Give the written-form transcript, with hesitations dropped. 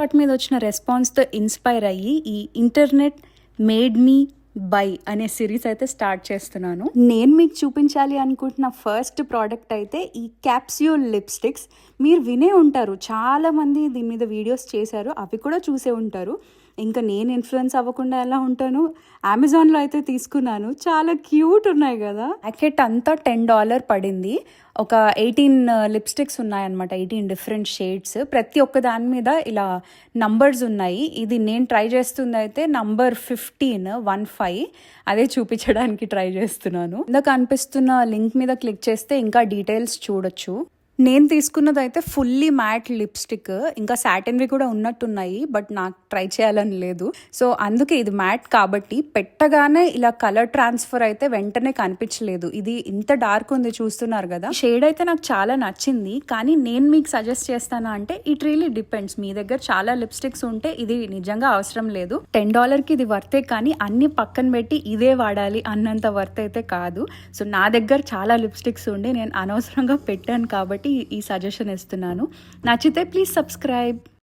Short మీద వచ్చిన రెస్పాన్స్తో inspire అయ్యి ఈ ఇంటర్నెట్ మేడ్ మీ బై అనే సిరీస్ అయితే స్టార్ట్ చేస్తున్నాను. నేను మీకు చూపించాలి అనుకుంటున్న ఫస్ట్ ప్రోడక్ట్ అయితే ఈ క్యాప్స్యూల్ లిప్స్టిక్స్. మీరు వినే ఉంటారు, చాలామంది దీని మీద వీడియోస్ చేశారు, అవి కూడా చూసే ఉంటారు. ఇంకా నేను ఇన్ఫ్లుయెన్స్ అవ్వకుండా ఎలా ఉంటాను, అమెజాన్లో అయితే తీసుకున్నాను. చాలా క్యూట్ ఉన్నాయి కదా. ప్యాకెట్ అంతా $10 పడింది. ఒక 18 లిప్స్టిక్స్ ఉన్నాయన్నమాట, 18 డిఫరెంట్ షేడ్స్. ప్రతి ఒక్క దాని మీద ఇలా నంబర్స్ ఉన్నాయి. ఇది నేను ట్రై చేస్తుంది అయితే నంబర్ 15 అదే చూపించడానికి ట్రై చేస్తున్నాను. ఇందాక కనిపిస్తున్న లింక్ మీద క్లిక్ చేస్తే ఇంకా డీటెయిల్స్ చూడొచ్చు. నేను తీసుకున్నది అయితే ఫుల్లీ మ్యాట్ లిప్స్టిక్. ఇంకా సాటిన్వి కూడా ఉన్నట్టున్నాయి, బట్ నాకు ట్రై చేయాలని లేదు. సో అందుకే ఇది మ్యాట్ కాబట్టి పెట్టగానే ఇలా కలర్ ట్రాన్స్ఫర్ అయితే వెంటనే కనిపించలేదు. ఇది ఇంత డార్క్ ఉంది, చూస్తున్నారు కదా. షేడ్ అయితే నాకు చాలా నచ్చింది, కానీ నేను మీకు సజెస్ట్ చేస్తాను అంటే ఇట్ రియలీ డిపెండ్స్. మీ దగ్గర చాలా లిప్స్టిక్స్ ఉంటే ఇది నిజంగా అవసరం లేదు. $10కి ఇది వర్తే, కానీ అన్ని పక్కన పెట్టి ఇదే వాడాలి అన్నంత వర్త్ అయితే కాదు. సో నా దగ్గర చాలా లిప్స్టిక్స్ ఉండి నేను అనవసరంగా పెట్టాను కాబట్టి ఈ సజెషన్ ఇస్తున్నాను. నచ్చితే ప్లీజ్ సబ్స్క్రైబ్.